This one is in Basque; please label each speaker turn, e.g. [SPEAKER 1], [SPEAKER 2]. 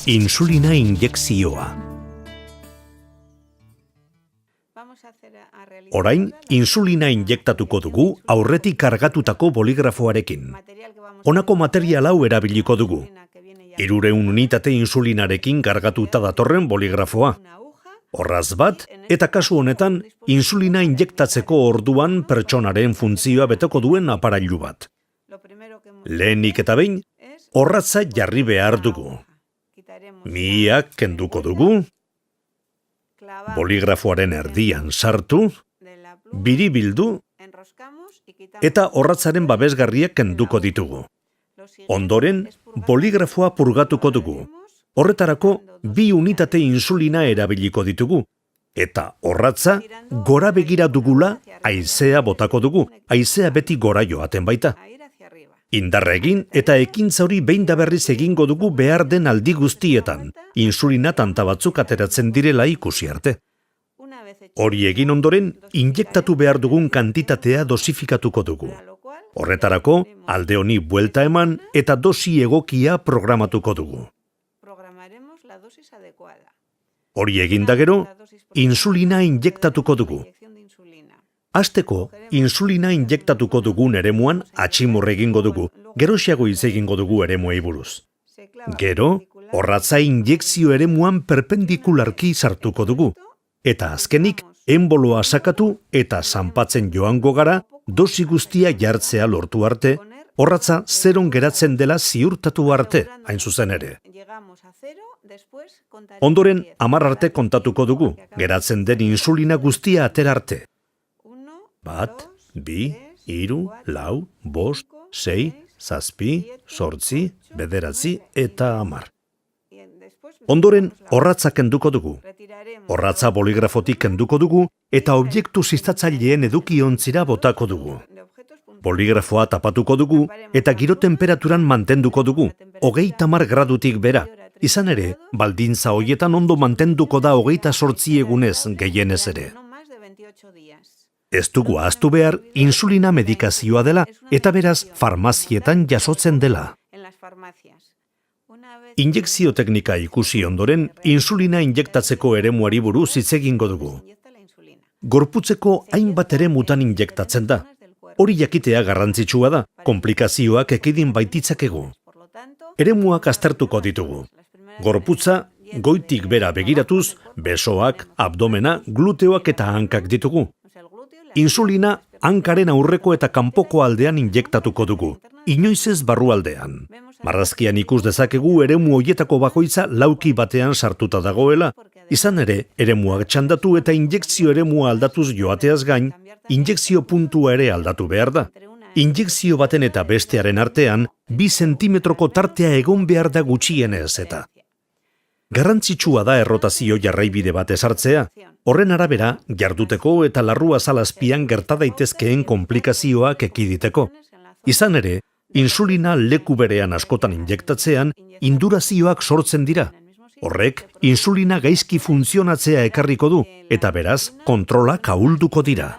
[SPEAKER 1] Insulina injekzioa. Orain, insulina injektatuko dugu aurretik kargatutako boligrafoarekin. Honako material hau erabiliko dugu. 300 unitate insulinarekin kargatuta datorren boligrafoa. Orraz bat, eta kasu honetan, insulina injektatzeko orduan pertsonaren funtzioa beteko duen aparailu bat. Lehenik eta behin, orratza jarri behar dugu. Mihiak kenduko dugu, boligrafoaren erdian sartu, biribildu, eta orratzaren babesgarriak kenduko ditugu. Ondoren, boligrafoa purgatuko dugu. Horretarako, 2 unitate insulina erabiliko ditugu. Eta orratza, gora begira dugula, haizea botako dugu. Haizea beti gora joaten baita. Indarra egin eta ekintza hori behin da berriz egingo dugu behar den aldi guztietan. Insulina tanta batzuk ateratzen direla ikusi arte. Hori egin ondoren, injektatu behar dugun kantitatea dosifikatuko dugu. Horretarako, alde honi buelta eman eta dosi egokia programatuko dugu. Hori eginda gero, insulina injektatuko dugu. Hasteko, insulina injektatuko dugun eremuan atximur egingo dugu, geroxiago hitz egingo dugu eremuei buruz. Gero, orratza injekzio eremuan perpendikularki sartuko dugu. Eta azkenik, enboloa sakatu eta zanpatzen joango gara, dosi guztia jartzea lortu arte, orratza zeron geratzen dela ziurtatu arte, hain zuzen ere. Ondoren, 10 arte kontatuko dugu, geratzen den insulina guztia atera arte. 1, 2, 3, 4, 5, 6, 7, 8, 9 eta 10. Ondoren, orratza kenduko dugu. Orratza boligrafotik kenduko dugu eta objektu ziztatzaileen edukiontzira botako dugu. Boligrafoa tapatuko dugu eta giro temperaturan mantenduko dugu, 30 gradutik bera. Izan ere, baldintza hoietan ondo mantenduko da 28 egunez gehienez ere. Ez dugu ahaztu behar, insulina medikazioa dela eta beraz farmazietan jasotzen dela. Injekzio teknika ikusi ondoren, insulina injektatzeko eremuari buruz hitz egingo dugu. Gorputzeko hainbat eremutan injektatzen da. Hori jakitea garrantzitsua da, konplikazioak ekidin baititzakegu. Eremuak aztertuko ditugu. Gorputza, goitik bera begiratuz, besoak, abdomena, gluteoak eta hankak ditugu. Insulina hankaren aurreko eta kanpoko aldean injektatuko dugu, inoiz ez barrualdean. Marrazkian ikus dezakegu eremu hoietako bakoitza lauki batean sartuta dagoela. Izan ere, eremuak txandatu eta injekzio eremua aldatuz joateaz gain, injekzio puntua ere aldatu behar da. Injekzio baten eta bestearen artean, 2 zentimetroko tartea egon behar da gutxienez eta. Garrantzitsua da errotazio jarraibide bat ezartzea. Horren arabera, jarduteko eta larrua zalazpian gerta daitezkeen konplikazioak ekiditeko. Izan ere, insulina leku berean askotan injektatzean, indurazioak sortzen dira. Horrek, insulina gaizki funtzionatzea ekarriko du, eta beraz, kontrolak ahulduko dira.